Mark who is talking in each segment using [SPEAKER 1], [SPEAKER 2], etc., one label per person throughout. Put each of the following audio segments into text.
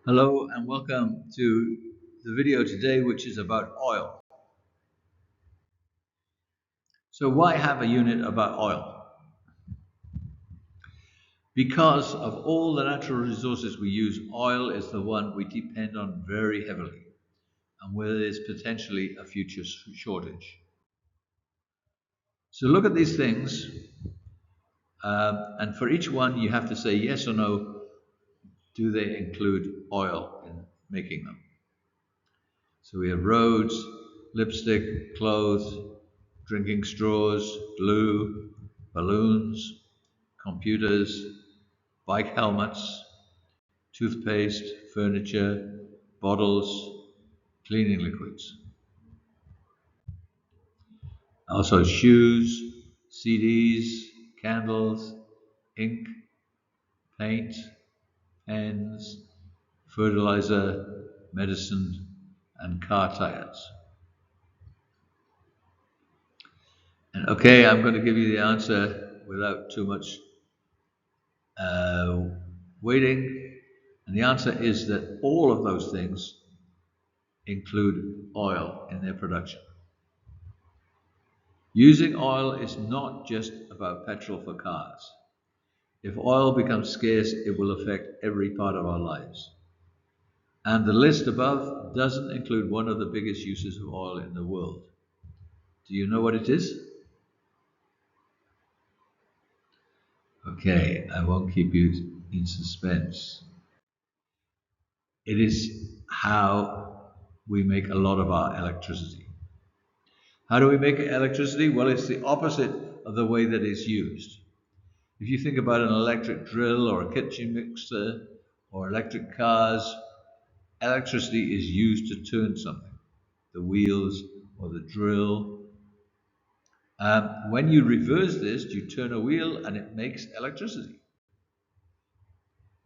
[SPEAKER 1] Hello and welcome to the video today, which is about oil. So why have a unit about oil? Because of all the natural resources we use, oil is the one we depend on very heavily and where there is potentially a future shortage. So look at these things, and for each one you have to say yes or no, do they include oil in making them? So we have roads, lipstick, clothes, drinking straws, glue, balloons, computers, bike helmets, toothpaste, furniture, bottles, cleaning liquids. Also shoes, CDs, candles, ink, paint, pens, fertilizer, medicine, and car tires. And okay, I'm going to give you the answer without too much uh, waiting. And the answer is that all of those things include oil in their production. Using oil is not just about petrol for cars. If oil becomes scarce, it will affect every part of our lives. And the list above doesn't include one of the biggest uses of oil in the world. Do you know what it is? Okay, I won't keep you in suspense. It is how we make a lot of our electricity. How do we make electricity? Well, it's the opposite of the way that it's used. If you think about an electric drill or a kitchen mixer or electric cars, electricity is used to turn something, the wheels or the drill. When you reverse this, you turn a wheel and it makes electricity.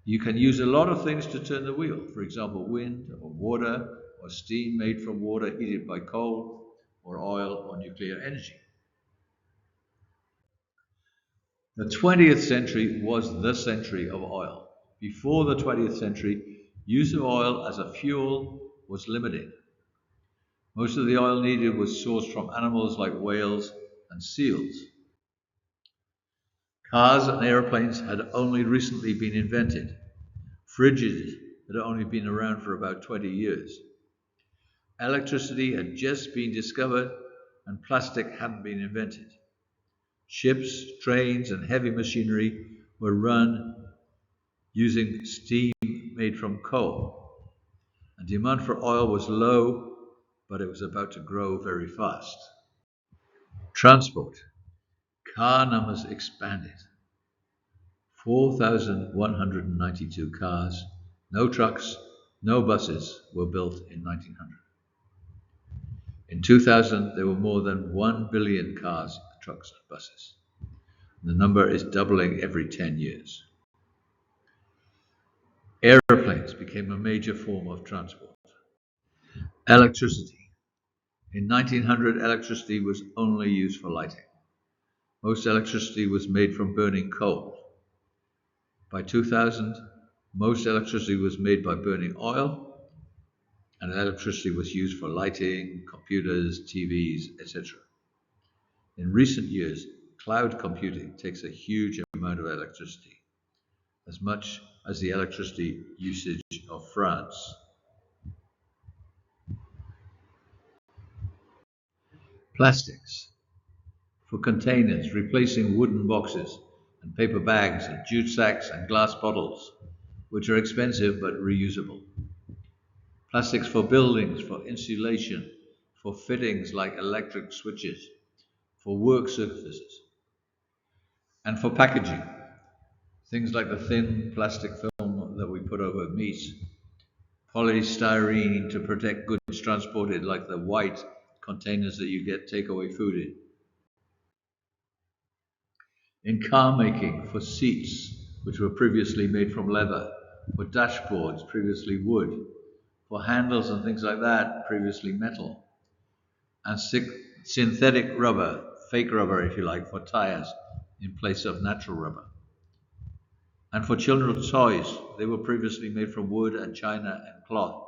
[SPEAKER 1] You can use a lot of things to turn the wheel. For example, wind or water or steam made from water heated by coal or oil or nuclear energy. The 20th century was the century of oil. Before the 20th century, use of oil as a fuel was limited. Most of the oil needed was sourced from animals like whales and seals. Cars and airplanes had only recently been invented. Fridges had only been around for about 20 years. Electricity had just been discovered and plastic hadn't been invented. Ships, trains, and heavy machinery were run using steam made from coal. And demand for oil was low, but it was about to grow very fast. Transport. Car numbers expanded. 4,192 cars, no trucks, no buses were built in 1900. In 2000, there were more than 1 billion cars, trucks, and buses. The number is doubling every 10 years. Airplanes became a major form of transport. Electricity. In 1900, electricity was only used for lighting. Most electricity was made from burning coal. By 2000, most electricity was made by burning oil, and electricity was used for lighting, computers, TVs, etc. In recent years, cloud computing takes a huge amount of electricity, as much as the electricity usage of France. Plastics. For containers, replacing wooden boxes and paper bags and jute sacks and glass bottles, which are expensive but reusable. Plastics for buildings, for insulation, for fittings like electric switches, for work surfaces, and for packaging. Things like the thin plastic film that we put over meat, polystyrene to protect goods transported, like the white containers that you get takeaway food in car making, for seats, which were previously made from leather, for dashboards, previously wood, for handles and things like that, previously metal, and synthetic rubber, fake rubber if you like, for tires in place of natural rubber. And for children's toys, they were previously made from wood and china and cloth.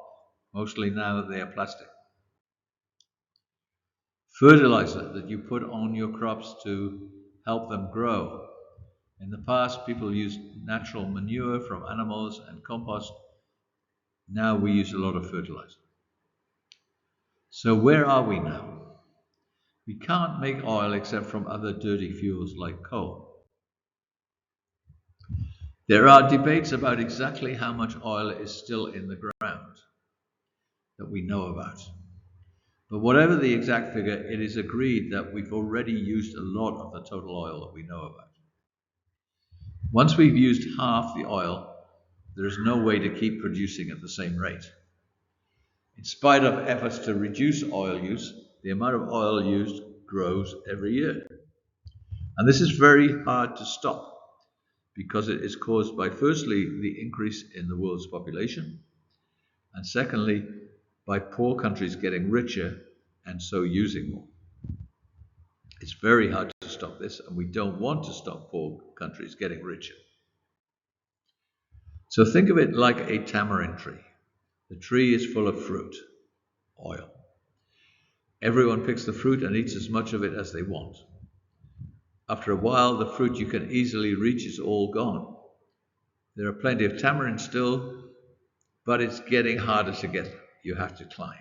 [SPEAKER 1] Mostly now they are plastic. Fertilizer that you put on your crops to help them grow. In the past, people used natural manure from animals and compost. Now we use a lot of fertilizer. So, where are we now? We can't make oil except from other dirty fuels like coal. There are debates about exactly how much oil is still in the ground that we know about. But whatever the exact figure, it is agreed that we've already used a lot of the total oil that we know about. Once we've used half the oil, there is no way to keep producing at the same rate. In spite of efforts to reduce oil use, the amount of oil used grows every year. And this is very hard to stop because it is caused by, firstly, the increase in the world's population, and secondly, by poor countries getting richer and so using more. It's very hard to stop this, and we don't want to stop poor countries getting richer. So think of it like a tamarind tree. The tree is full of fruit, oil. Everyone picks the fruit and eats as much of it as they want. After a while, the fruit you can easily reach is all gone. There are plenty of tamarind still, but it's getting harder to get. You have to climb.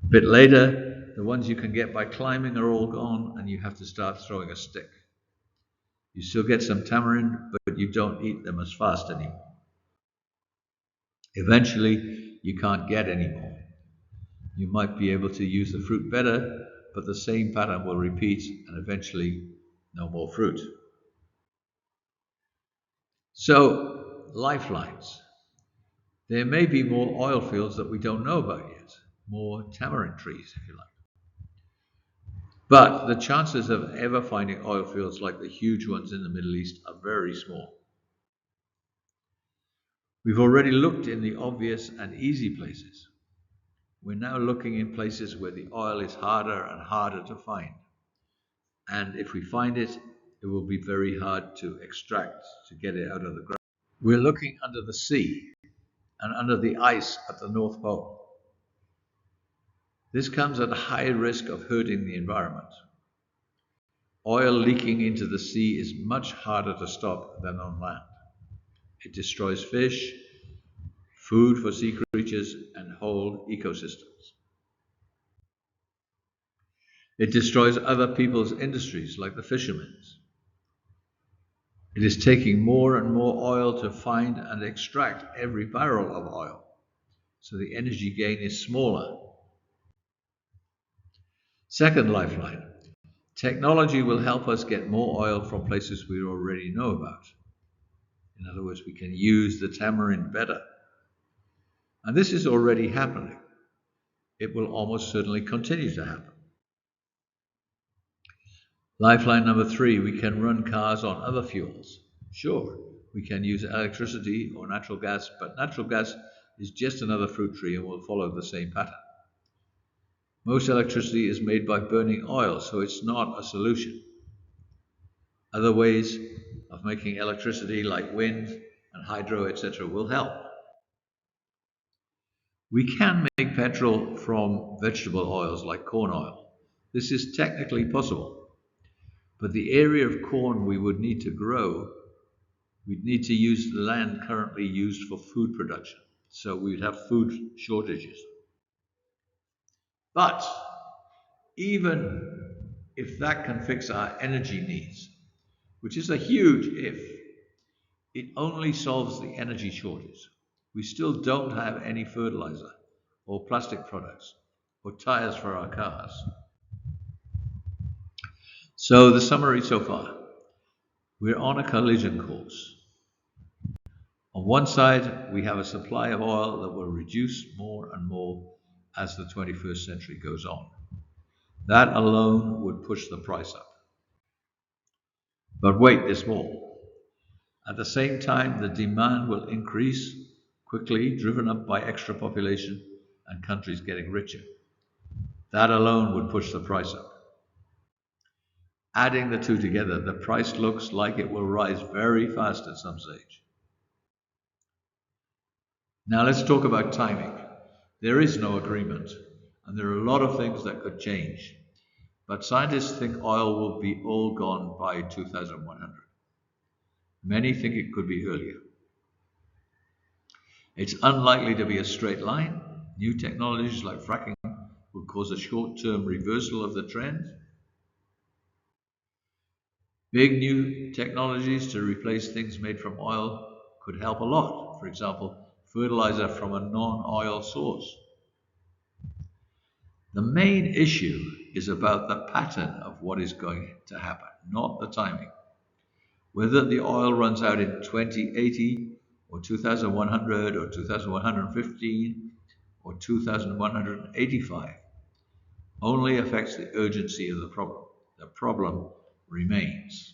[SPEAKER 1] A bit later, the ones you can get by climbing are all gone, and you have to start throwing a stick. You still get some tamarind, but you don't eat them as fast anymore. Eventually, you can't get any more. You might be able to use the fruit better, but the same pattern will repeat, and eventually, no more fruit. So, lifelines. There may be more oil fields that we don't know about yet, more tamarind trees, if you like. But the chances of ever finding oil fields like the huge ones in the Middle East are very small. We've already looked in the obvious and easy places. We're now looking in places where the oil is harder and harder to find. And if we find it, it will be very hard to extract, to get it out of the ground. We're looking under the sea and under the ice at the North Pole. This comes at a high risk of hurting the environment. Oil leaking into the sea is much harder to stop than on land. It destroys fish, food for sea creatures, and whole ecosystems. It destroys other people's industries, like the fishermen's. It is taking more and more oil to find and extract every barrel of oil, so the energy gain is smaller. Second lifeline. Technology will help us get more oil from places we already know about. In other words, we can use the tamarind better. And this is already happening. It will almost certainly continue to happen. Lifeline number three, we can run cars on other fuels. Sure, we can use electricity or natural gas, but natural gas is just another fruit tree and will follow the same pattern. Most electricity is made by burning oil, so it's not a solution. Other ways of making electricity, like wind and hydro, etc., will help. We can make petrol from vegetable oils like corn oil. This is technically possible, but the area of corn we would need to grow, we'd need to use land currently used for food production, so we'd have food shortages. But even if that can fix our energy needs, which is a huge if, it only solves the energy shortage. We still don't have any fertilizer or plastic products or tires for our cars. So the summary so far, we're on a collision course. On one side, we have a supply of oil that will reduce more and more as the 21st century goes on. That alone would push the price up. But wait, there's more. At the same time, the demand will increase quickly, driven up by extra population and countries getting richer. That alone would push the price up. Adding the two together, the price looks like it will rise very fast at some stage. Now let's talk about timing. There is no agreement, and there are a lot of things that could change. But scientists think oil will be all gone by 2100. Many think it could be earlier. It's unlikely to be a straight line. New technologies like fracking will cause a short term reversal of the trend. Big new technologies to replace things made from oil could help a lot. For example, fertilizer from a non oil source. The main issue is about the pattern of what is going to happen, not the timing. Whether the oil runs out in 2080 or 2100 or 2115 or 2185 only affects the urgency of the problem. The problem remains.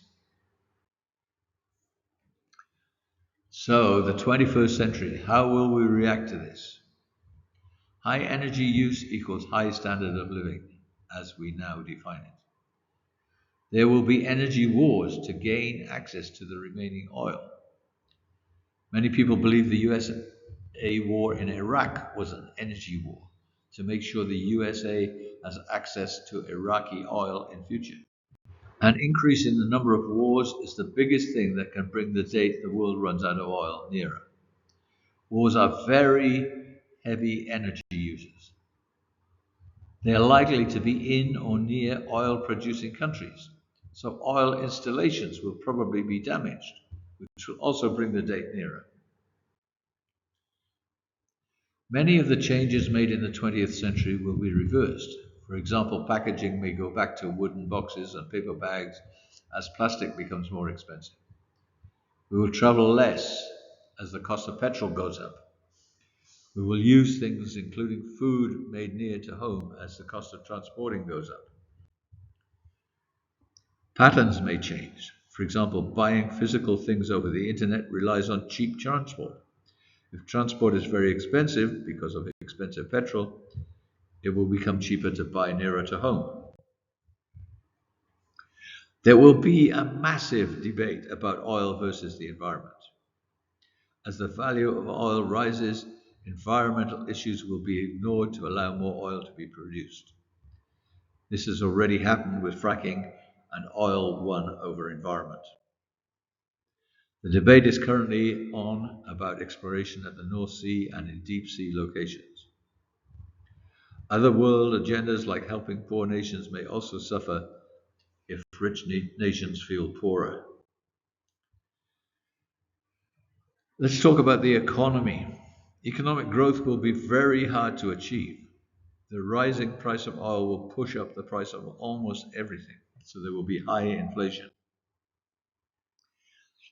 [SPEAKER 1] So, the 21st century, how will we react to this? High energy use equals high standard of living, as we now define it. There will be energy wars to gain access to the remaining oil. Many people believe the USA war in Iraq was an energy war to make sure the USA has access to Iraqi oil in future. An increase in the number of wars is the biggest thing that can bring the date the world runs out of oil nearer. Wars are very heavy energy users. They are likely to be in or near oil producing countries, so oil installations will probably be damaged, which will also bring the date nearer. Many of the changes made in the 20th century will be reversed. For example, packaging may go back to wooden boxes and paper bags as plastic becomes more expensive. We will travel less as the cost of petrol goes up. We will use things including food made near to home as the cost of transporting goes up. Patterns may change. For example, buying physical things over the internet relies on cheap transport. If transport is very expensive because of expensive petrol, it will become cheaper to buy nearer to home. There will be a massive debate about oil versus the environment. As the value of oil rises, environmental issues will be ignored to allow more oil to be produced. This has already happened with fracking, and oil won over environment. The debate is currently on about exploration at the North Sea and in deep sea locations. Other world agendas like helping poor nations may also suffer if rich nations feel poorer. Let's talk about the economy. Economic growth will be very hard to achieve. The rising price of oil will push up the price of almost everything, so there will be high inflation.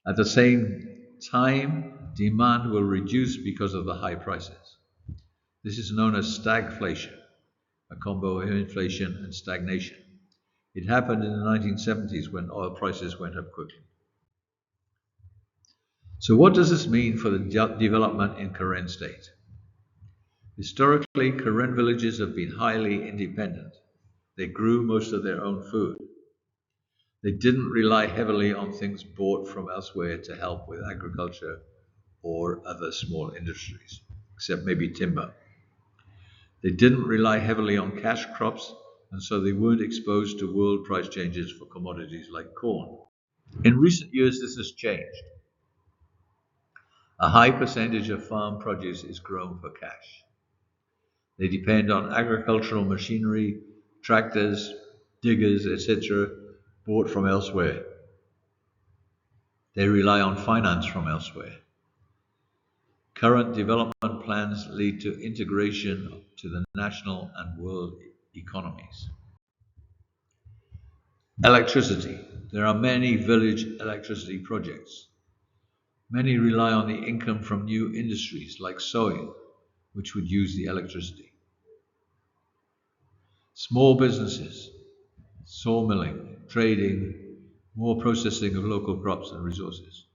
[SPEAKER 1] At the same time, demand will reduce because of the high prices. This is known as stagflation, a combo of inflation and stagnation. It happened in the 1970s when oil prices went up quickly. So what does this mean for the development in Karen state? Historically, Karen villages have been highly independent. They grew most of their own food. They didn't rely heavily on things bought from elsewhere to help with agriculture or other small industries, except maybe timber. They didn't rely heavily on cash crops, and so they weren't exposed to world price changes for commodities like corn. In recent years, this has changed. A high percentage of farm produce is grown for cash. They depend on agricultural machinery, tractors, diggers, etc., bought from elsewhere. They rely on finance from elsewhere. Current development plans lead to integration to the national and world economies. Electricity. There are many village electricity projects. Many rely on the income from new industries like sewing, which would use the electricity. Small businesses, sawmilling, trading, more processing of local crops and resources,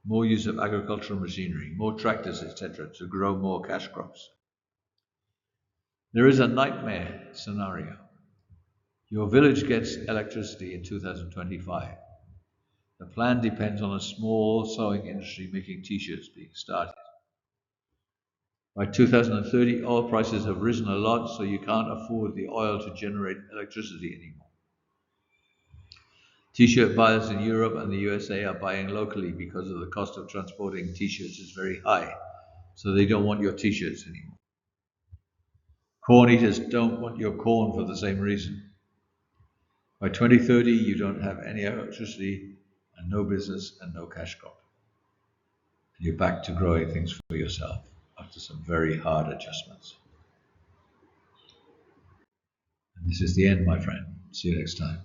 [SPEAKER 1] more use of agricultural machinery, more tractors, etc., to grow more cash crops. There is a nightmare scenario. Your village gets electricity in 2025. The plan depends on a small sewing industry making t-shirts being started. By 2030, oil prices have risen a lot, so you can't afford the oil to generate electricity anymore. T-shirt buyers in Europe and the USA are buying locally because of the cost of transporting t-shirts is very high, so they don't want your t-shirts anymore. Corn eaters don't want your corn for the same reason. By 2030, you don't have any electricity and no business and no cash crop. And you're back to growing things for yourself after some very hard adjustments. And this is the end, my friend. See you next time.